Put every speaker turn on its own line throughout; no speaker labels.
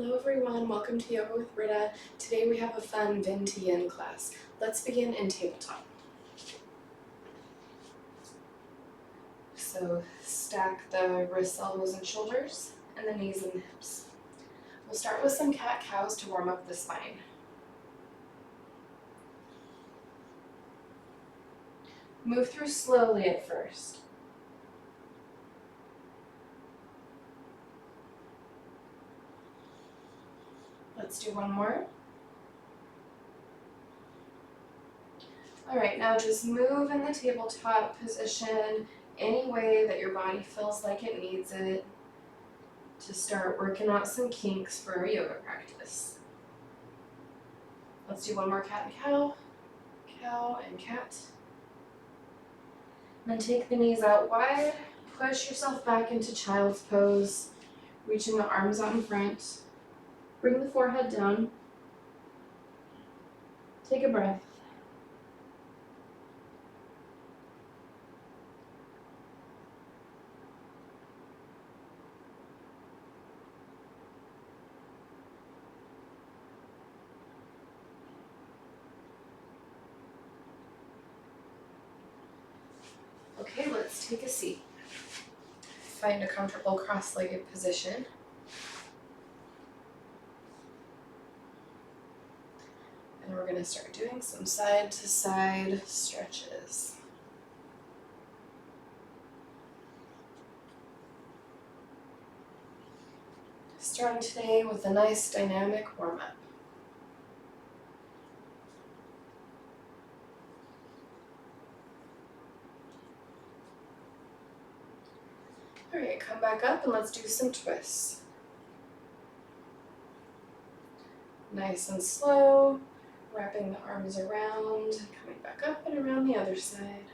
Hello everyone, welcome to Yoga with Britta. Today we have a fun Vin to Yin class. Let's begin in tabletop. So stack the wrists, elbows, and shoulders, and the knees and the hips. We'll start with some cat-cows to warm up the spine. Move through slowly at first. Let's do one more. Alright, now just move in the tabletop position any way that your body feels like it needs it to start working out some kinks for our yoga practice. Let's do one more cat and cow, cow and cat. And then take the knees out wide, push yourself back into child's pose, reaching the arms out in front. Bring the forehead down. Take a breath. Okay, let's take a seat. Find a comfortable cross-legged position. And we're going to start doing some side-to-side stretches. Starting today with a nice dynamic warm-up. Alright, come back up and let's do some twists. Nice and slow, wrapping the arms around, coming back up and around the other side.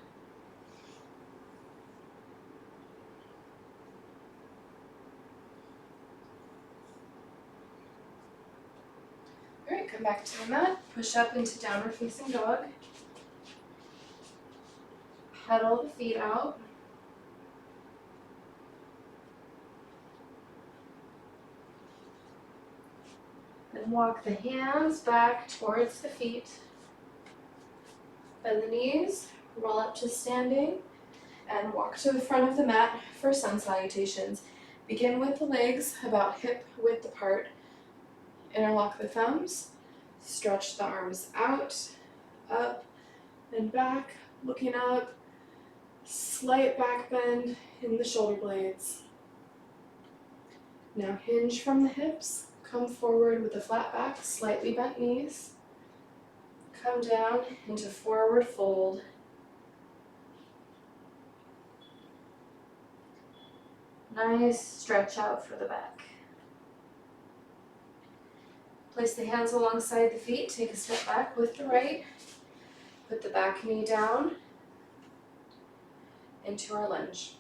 Alright, come back to the mat, push up into downward facing dog. Pedal the feet out. Then walk the hands back towards the feet. Bend the knees, roll up to standing, and walk to the front of the mat for sun salutations. Begin with the legs about hip width apart. Interlock the thumbs, stretch the arms out, up and back, looking up, slight back bend in the shoulder blades. Now hinge from the hips. Come forward with a flat back, slightly bent knees. Come down into forward fold. Nice stretch out for the back. Place the hands alongside the feet. Take a step back with the right. Put the back knee down into our lunge.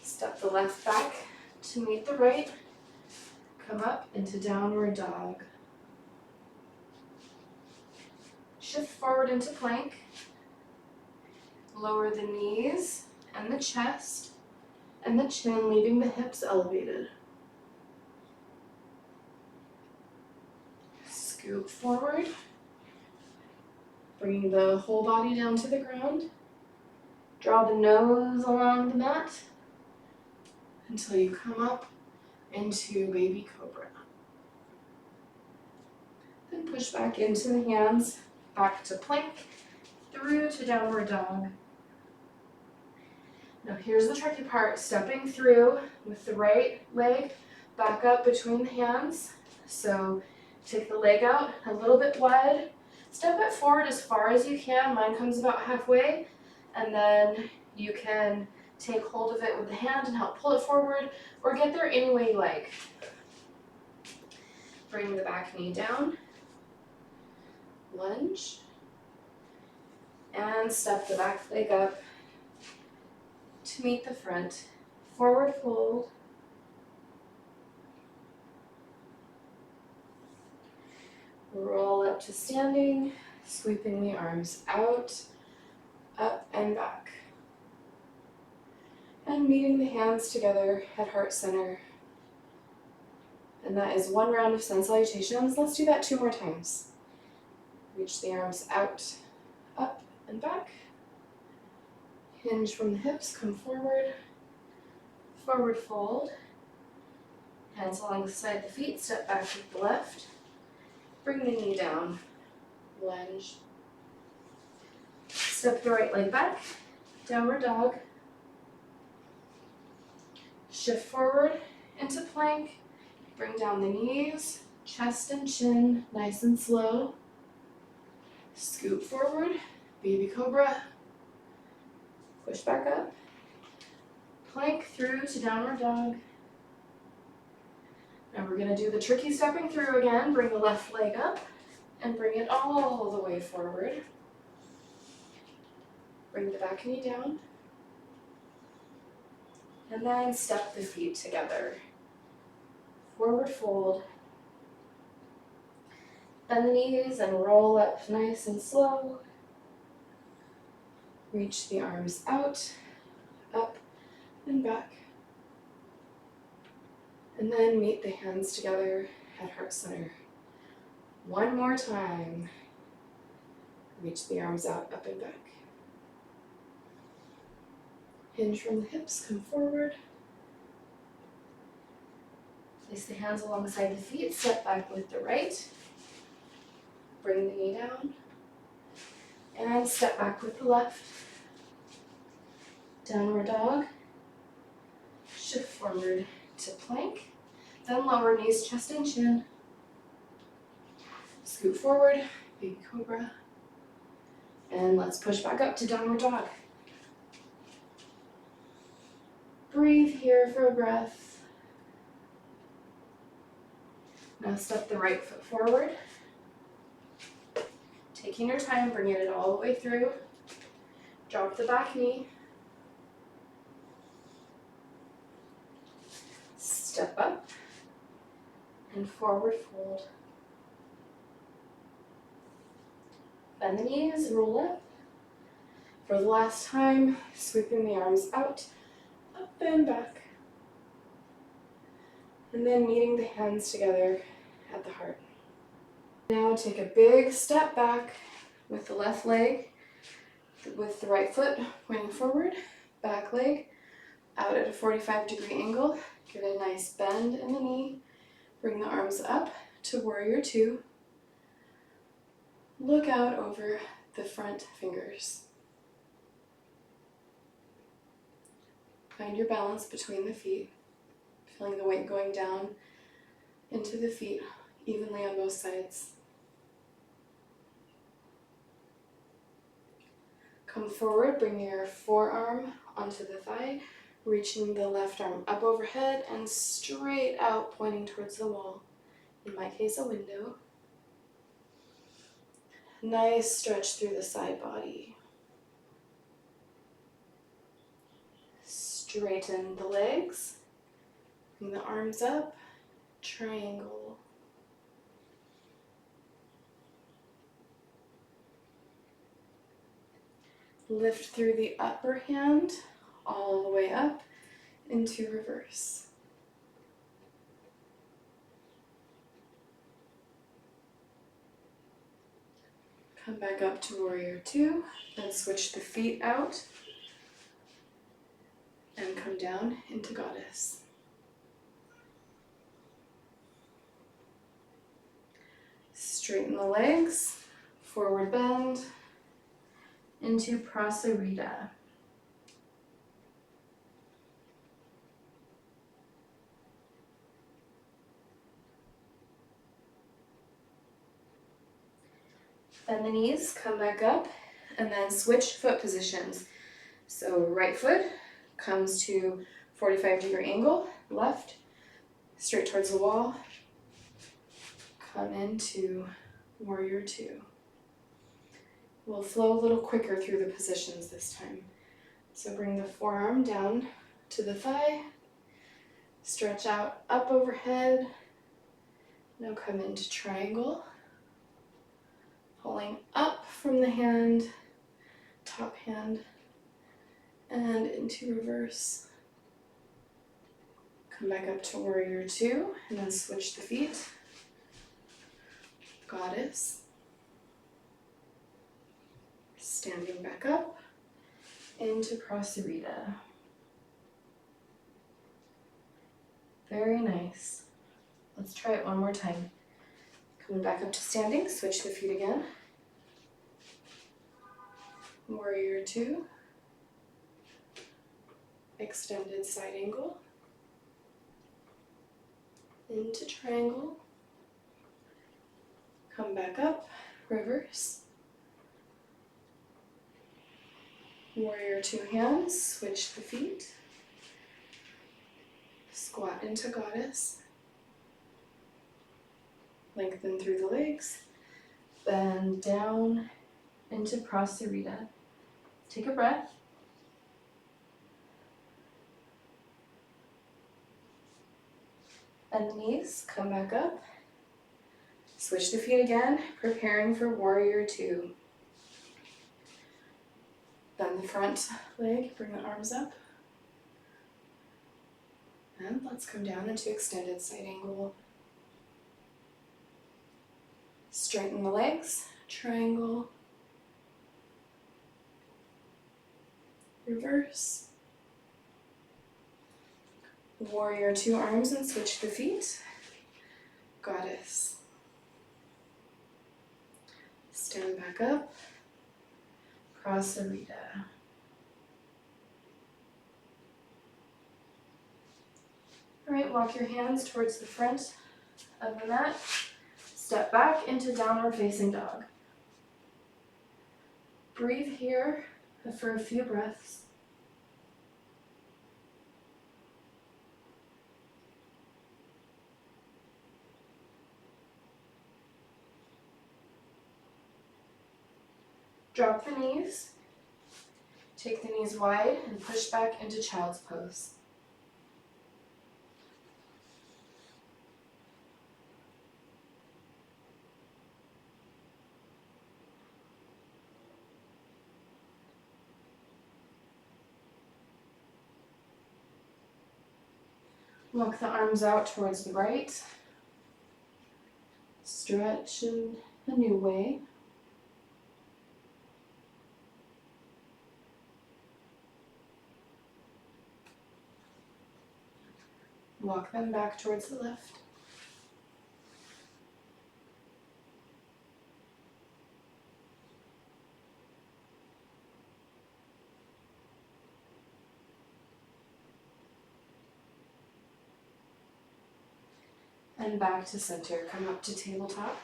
Step the left back to meet the right, come up into downward dog. Shift forward into plank, lower the knees and the chest and the chin, leaving the hips elevated. Scoop forward, bringing the whole body down to the ground. Draw the nose along the mat until you come up into baby cobra. Then push back into the hands, back to plank, through to downward dog. Now here's the tricky part, stepping through with the right leg back up between the hands. So take the leg out a little bit wide, step it forward as far as you can. Mine comes about halfway, and then you can take hold of it with the hand and help pull it forward, or get there any way you like. Bring the back knee down, lunge, and step the back leg up to meet the front. Forward fold. Roll up to standing, sweeping the arms out, up and back. And meeting the hands together at heart center And that is 1 round of sun salutations. Let's do that 2 more times. Reach the arms out, up and back. Hinge from the hips, come forward. Forward fold. Hands alongside the feet, step back with the left. Bring the knee down, lunge. Step the right leg back, downward dog. Shift forward into plank. Bring down the knees, chest and chin, nice and slow. Scoot forward, baby cobra. Push back up. Plank through to downward dog. Now we're going to do the tricky stepping through again. Bring the left leg up and bring it all the way forward. Bring the back knee down. And then step the feet together. Forward fold. Bend the knees and roll up nice and slow. Reach the arms out, up and back. And then meet the hands together at heart center. 1 more time. Reach the arms out, up and back. Hinge from the hips, come forward. Place the hands alongside the feet, step back with the right. Bring the knee down. And step back with the left. Downward dog. Shift forward to plank. Then lower knees, chest and chin. Scoot forward, baby cobra. And let's push back up to downward dog. Breathe here for a breath. Now step the right foot forward. Taking your time, bringing it all the way through. Drop the back knee. Step up and forward fold. Bend the knees, roll up. For the last time, sweeping the arms out, up and back. And then meeting the hands together at the heart. Now take a big step back with the left leg, with the right foot pointing forward, back leg out at a 45-degree angle. Give it a nice bend in the knee. Bring the arms up to warrior 2. Look out over the front fingers. Find your balance between the feet, feeling the weight going down into the feet evenly on both sides. Come forward, bring your forearm onto the thigh, reaching the left arm up overhead and straight out, pointing towards the wall. In my case, a window. Nice stretch through the side body. Straighten the legs. Bring the arms up, triangle. Lift through the upper hand all the way up into reverse. Come back up to warrior 2, then switch the feet out and come down into goddess. Straighten the legs, forward bend into prasarita. Bend the knees, come back up, and then switch foot positions. So right foot comes to 45-degree angle, left, straight towards the wall. Come into warrior 2. We'll flow a little quicker through the positions this time. So bring the forearm down to the thigh, stretch out up overhead. Now come into triangle. Pulling up from the hand, top hand, and into reverse. Come back up to warrior two, and then switch the feet. Goddess. Standing back up into Prasarita. Very nice. Let's try it one more time. Coming back up to standing, switch the feet again. Warrior two. Extended side angle. Into triangle. Come back up, reverse. Warrior two hands, switch the feet. Squat into goddess. Lengthen through the legs. Bend down into Prasarita. Take a breath. Bend the knees, come back up. Switch the feet again, preparing for warrior two. Bend the front leg, bring the arms up. And let's come down into extended side angle. Straighten the legs, triangle. Reverse. Warrior two arms and switch the feet. Goddess. Stand back up. Prasarita. All right, walk your hands towards the front of the mat. Step back into downward facing dog. Breathe here for a few breaths. Drop the knees. Take the knees wide and push back into child's pose. Walk the arms out towards the right. Stretch in a new way. Walk them back towards the left. And back to center. Come up to tabletop.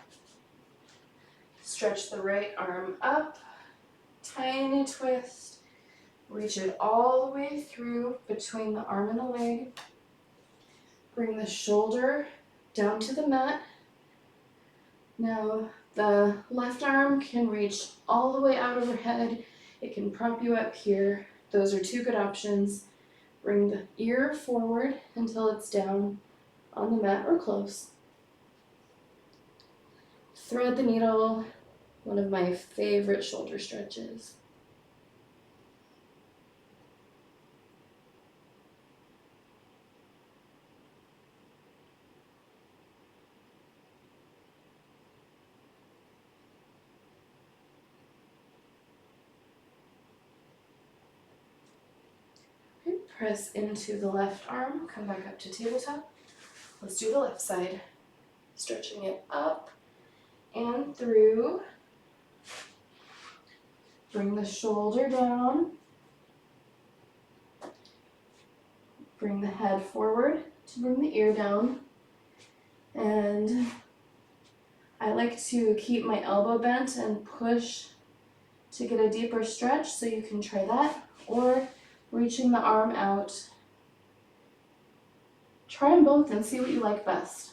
Stretch the right arm up. Tiny twist. Reach it all the way through between the arm and the leg. Bring the shoulder down to the mat. Now the left arm can reach all the way out overhead. It can prop you up here. Those are two good options. Bring the ear forward until it's down on the mat or close. Thread the needle, one of my favorite shoulder stretches. Press into the left arm, come back up to tabletop. Let's do the left side. Stretching it up and through. Bring the shoulder down. Bring the head forward to bring the ear down. And I like to keep my elbow bent and push to get a deeper stretch, so you can try that. Or reaching the arm out. Try them both and see what you like best.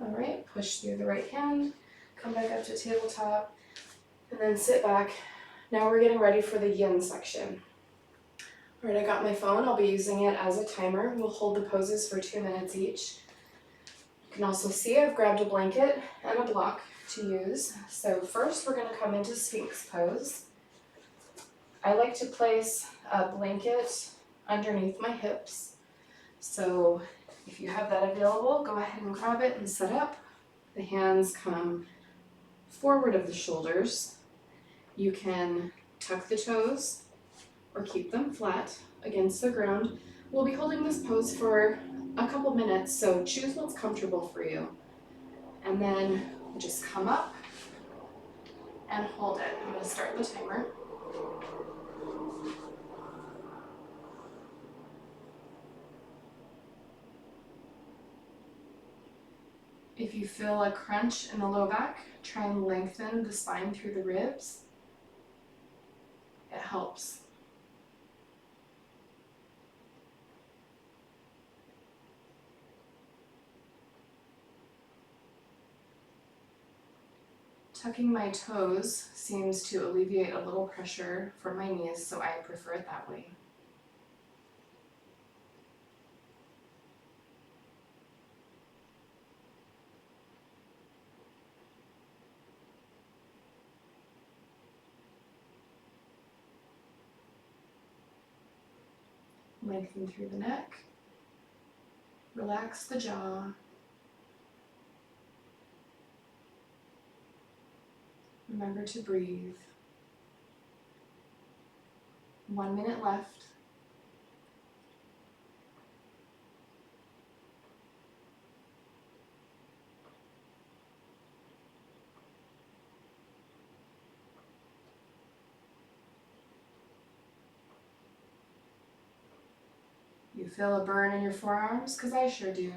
All right, push through the right hand, come back up to tabletop, and then sit back. Now we're getting ready for the yin section. Alright, I got my phone. I'll be using it as a timer. We'll hold the poses for 2 minutes each. You can also see I've grabbed a blanket and a block to use. So first we're going to come into Sphinx pose. I like to place a blanket underneath my hips. So if you have that available, go ahead and grab it and set up. The hands come forward of the shoulders. You can tuck the toes or keep them flat against the ground. We'll be holding this pose for a couple minutes, so choose what's comfortable for you. And then we just come up and hold it. I'm going to start the timer. If you feel a crunch in the low back, try and lengthen the spine through the ribs. It helps. Tucking my toes seems to alleviate a little pressure from my knees, so I prefer it that way. Lengthen through the neck. Relax the jaw. Remember to breathe. 1 minute left. You feel a burn in your forearms? Because I sure do.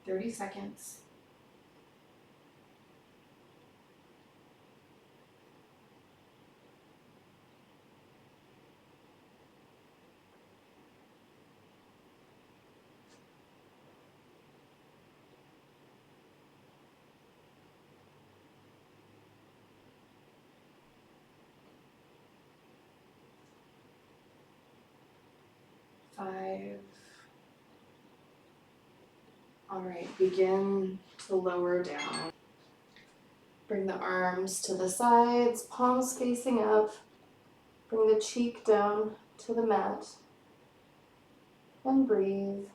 "30 seconds. Five. All right, begin to lower down. Bring the arms to the sides, palms facing up. Bring the cheek down to the mat and breathe.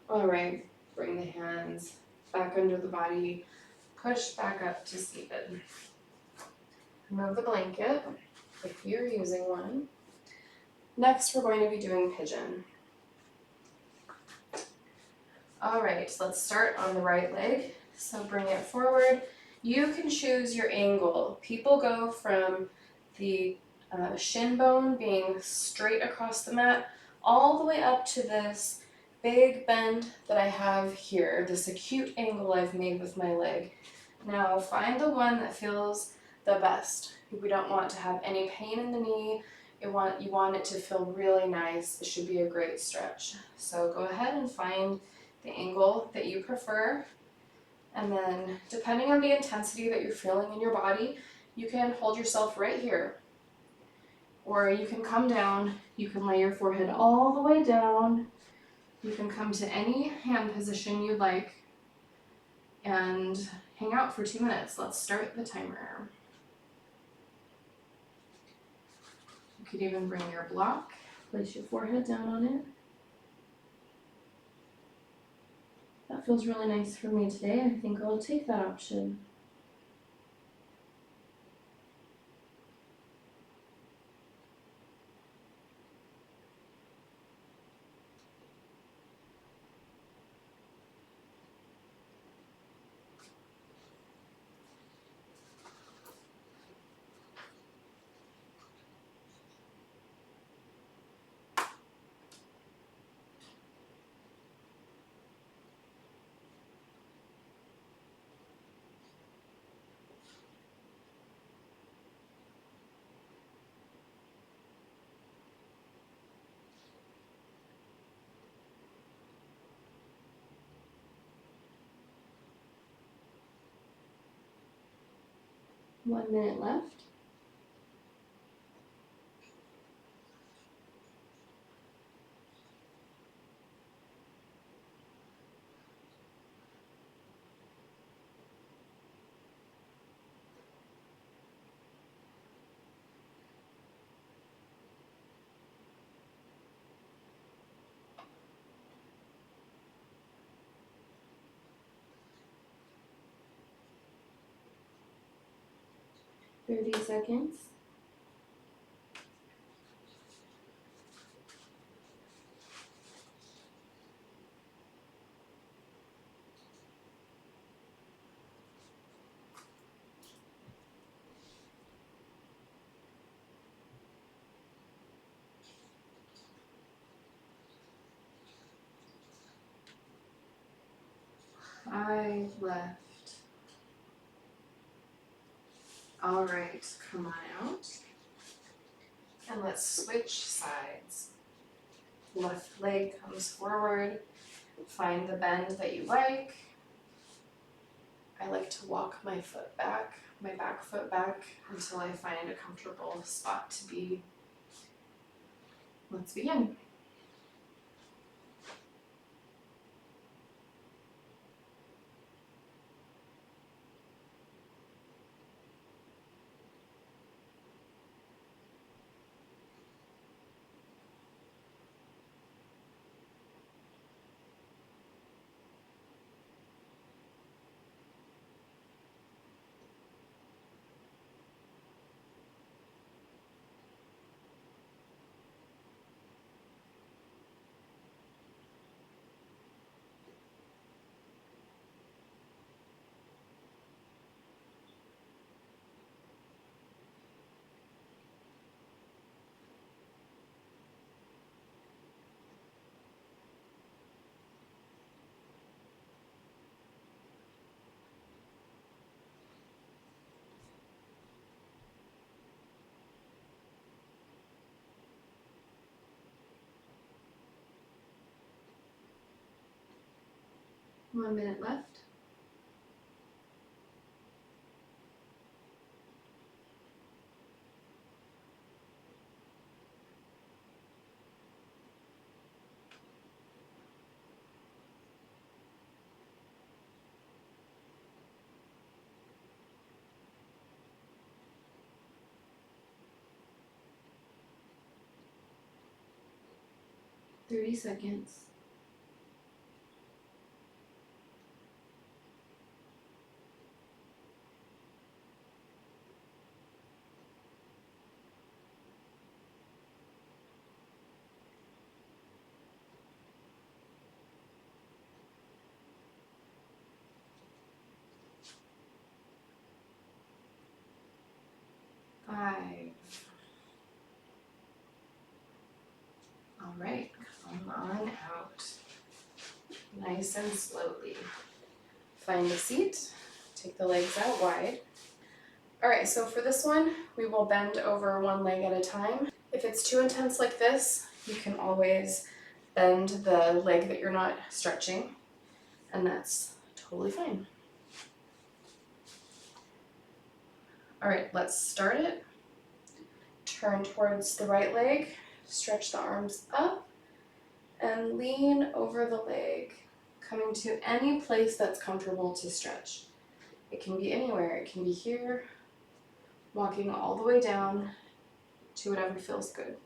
All right, bring the hands back under the body, push back up to seated. Remove the blanket if you're using one. Next, we're going to be doing pigeon. All right, let's start on the right leg. So bring it forward. You can choose your angle. People go from the shin bone being straight across the mat all the way up to this big bend that I have here, this acute angle I've made with my leg. Now find the one that feels the best. We don't want to have any pain in the knee. You want it to feel really nice. It should be a great stretch. So go ahead and find the angle that you prefer. And then depending on the intensity that you're feeling in your body, you can hold yourself right here. Or you can come down, you can lay your forehead all the way down. You can come to any hand position you like and hang out for 2 minutes. Let's start the timer. You could even bring your block, place your forehead down on it. That feels really nice for me today. I think I'll take that option. 1 minute left. Thirty seconds. Five left. All right, come on out. And let's switch sides. Left leg comes forward. Find the bend that you like. I like to walk my foot back, my back foot back, until I find a comfortable spot to be. Let's begin. One minute left. Thirty seconds. Five. All right, come on out. Nice and slowly. Find a seat. Take the legs out wide. All right, so for this one, we will bend over one leg at a time. If it's too intense like this, you can always bend the leg that you're not stretching, and that's totally fine. All right, let's start it. Turn towards the right leg, stretch the arms up, and lean over the leg, coming to any place that's comfortable to stretch. It can be anywhere, it can be here, walking all the way down to whatever feels good.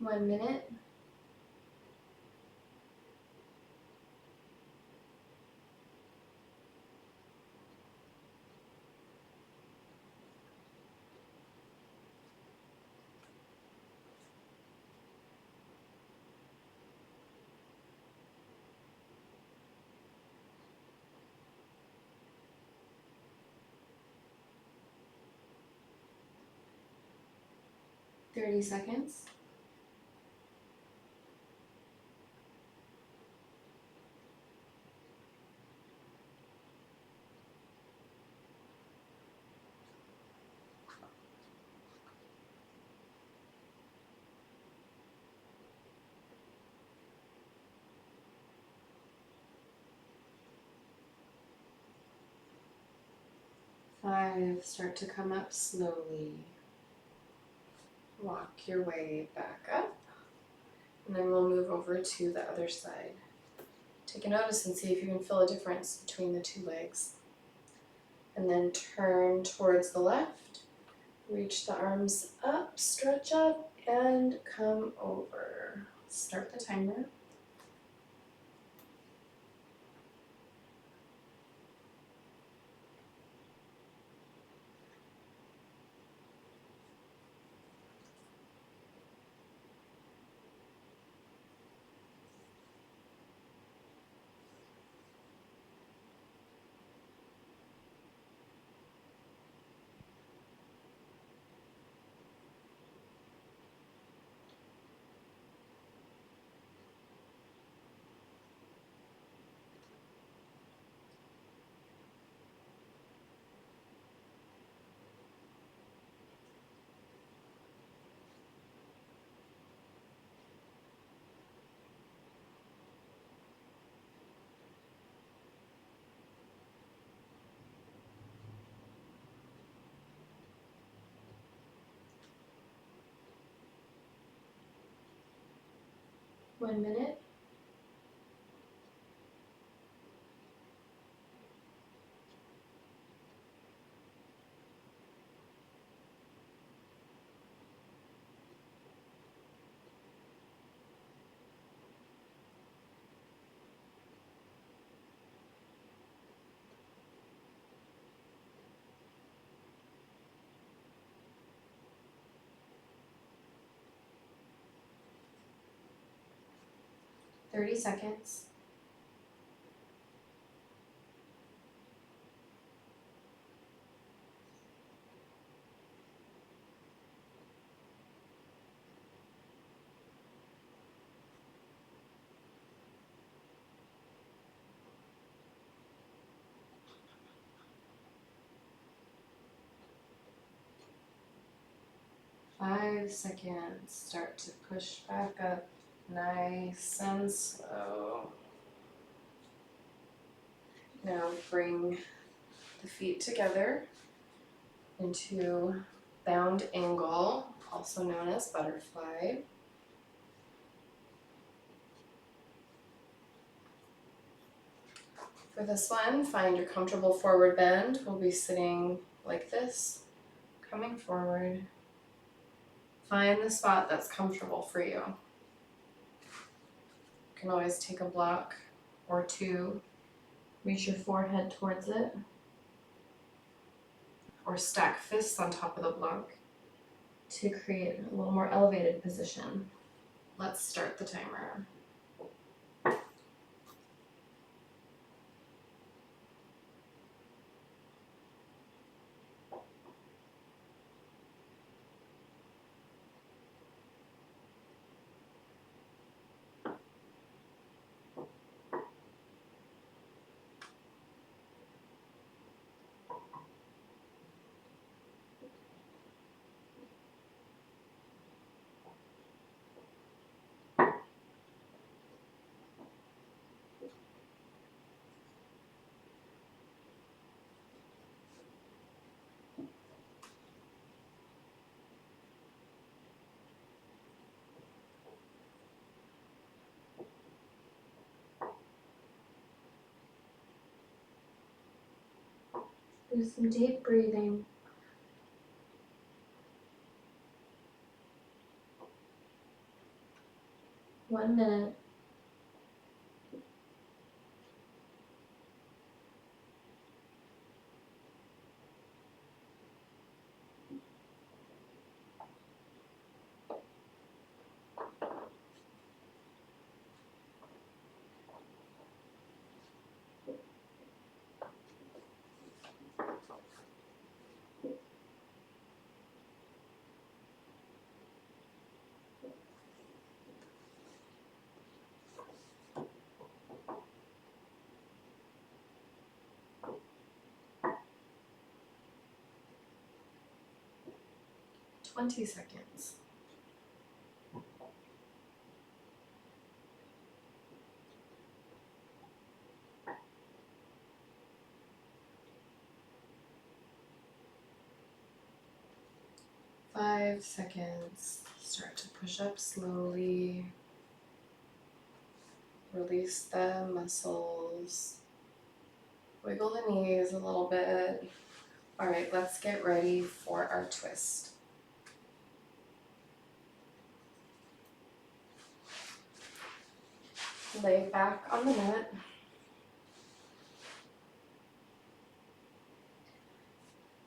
One minute. 30 seconds. Five, start to come up slowly. Walk your way back up. And then we'll move over to the other side. Take a notice and see if you can feel a difference between the two legs. And then turn towards the left. Reach the arms up, stretch up, and come over. Start the timer. One minute. Thirty seconds. Five seconds. Start to push back up, nice and slow. Now bring the feet together into bound angle, also known as butterfly. For this one, find your comfortable forward bend. We'll be sitting like this, coming forward. Find the spot that's comfortable for you. You can always take a block or two, reach your forehead towards it, or stack fists on top of the block to create a little more elevated position. Let's start the timer. Do some deep breathing. One minute. 20 seconds. Five seconds. Start to push up slowly. Release the muscles. Wiggle the knees a little bit. All right, let's get ready for our twist. Lay back on the mat.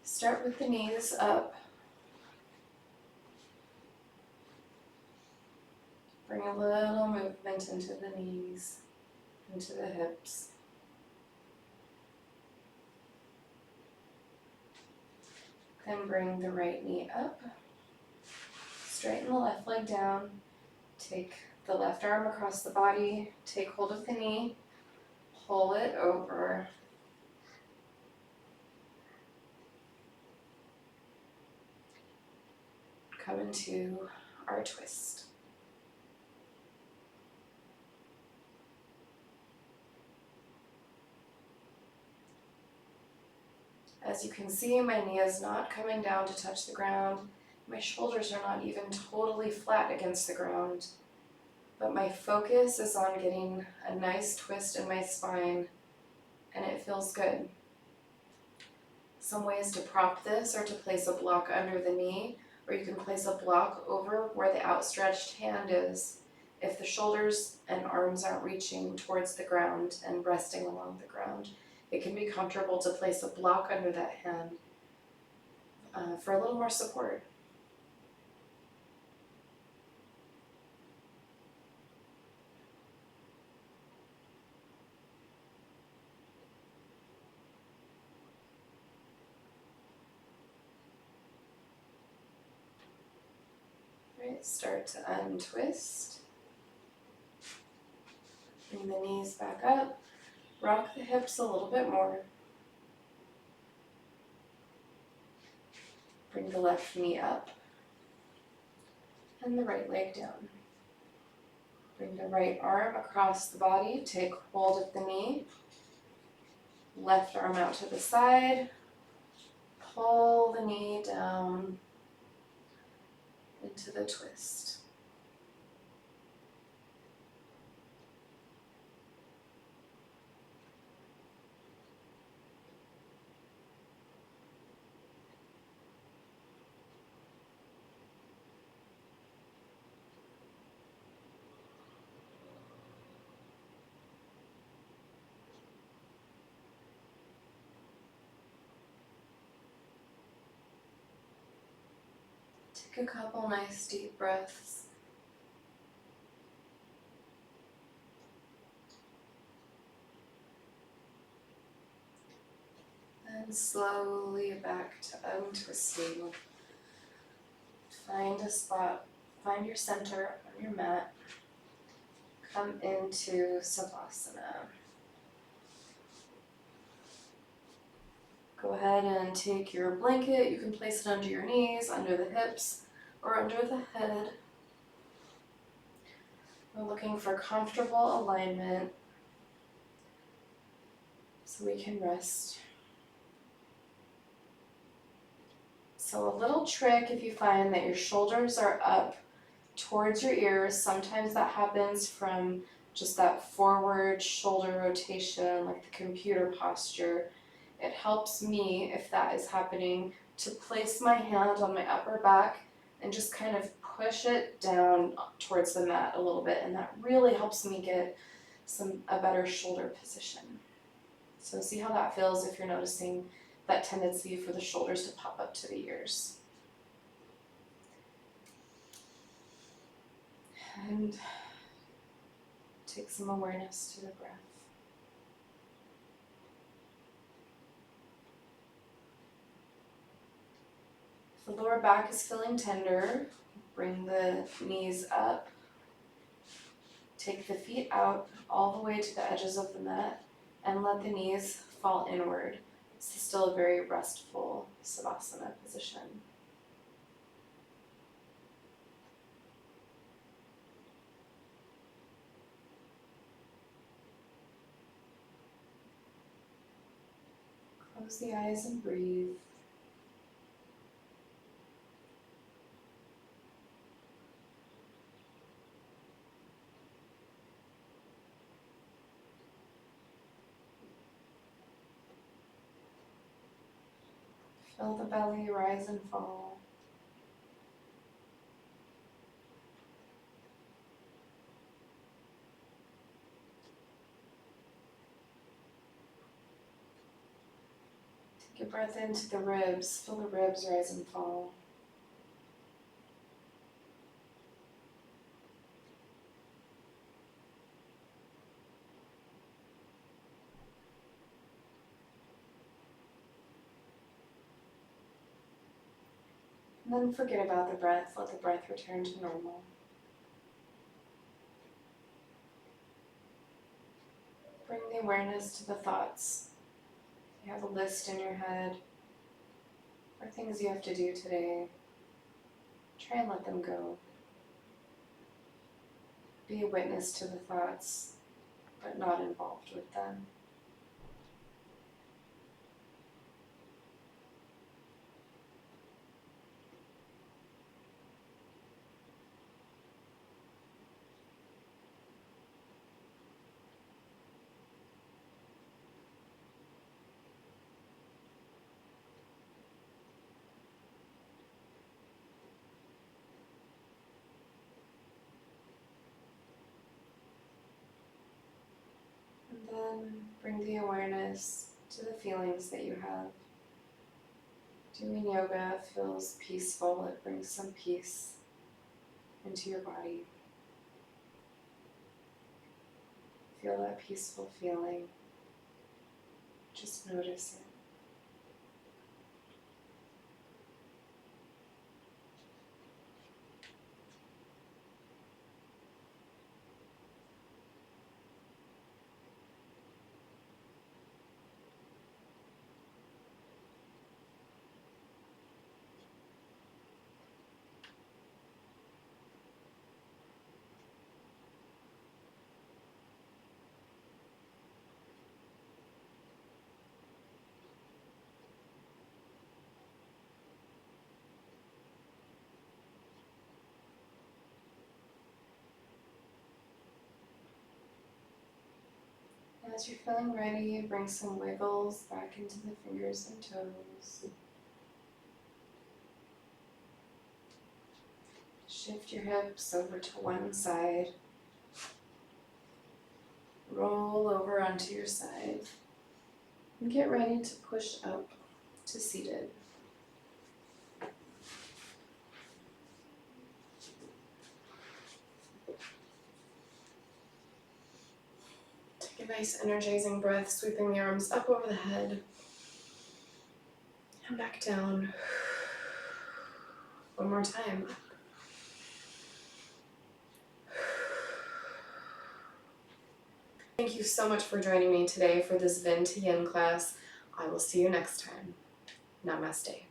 Start with the knees up. Bring a little movement into the knees, into the hips. Then bring the right knee up. Straighten the left leg down. Take the left arm across the body. Take hold of the knee. Pull it over. Come into our twist. As you can see, my knee is not coming down to touch the ground. My shoulders are not even totally flat against the ground. But my focus is on getting a nice twist in my spine, and it feels good. Some ways to prop this are to place a block under the knee, or you can place a block over where the outstretched hand is if the shoulders and arms aren't reaching towards the ground and resting along the ground. It can be comfortable to place a block under that hand for a little more support. Right, start to untwist. Bring the knees back up. Rock the hips a little bit more. Bring the left knee up and the right leg down. Bring the right arm across the body. Take hold of the knee. Left arm out to the side. Pull the knee down into the twist. Take a couple nice deep breaths. And slowly back to untwisting. Find a spot, find your center on your mat. Come into Savasana. Go ahead and take your blanket. You can place it under your knees, under the hips, or under the head. We're looking for comfortable alignment so we can rest. So a little trick, if you find that your shoulders are up towards your ears, sometimes that happens from just that forward shoulder rotation, like the computer posture. It helps me, if that is happening, to place my hand on my upper back and just kind of push it down towards the mat a little bit, and that really helps me get a better shoulder position. So see how that feels if you're noticing that tendency for the shoulders to pop up to the ears. And take some awareness to the breath. If the lower back is feeling tender, bring the knees up. Take the feet out all the way to the edges of the mat and let the knees fall inward. This is still a very restful Savasana position. Close the eyes and breathe. Feel the belly rise and fall. Take a breath into the ribs. Feel the ribs rise and fall. And then forget about the breath. Let the breath return to normal. Bring the awareness to the thoughts. You have a list in your head or things you have to do today. Try and let them go. Be a witness to the thoughts, but not involved with them. And then bring the awareness to the feelings that you have. Doing yoga feels peaceful. It brings some peace into your body. Feel that peaceful feeling. Just notice it. As you're feeling ready, bring some wiggles back into the fingers and toes. Shift your hips over to one side. Roll over onto your side. And get ready to push up to seated. Take a nice energizing breath, sweeping the arms up over the head and back down. One more time. Thank you so much for joining me today for this Vin to Yin class. I will see you next time. Namaste.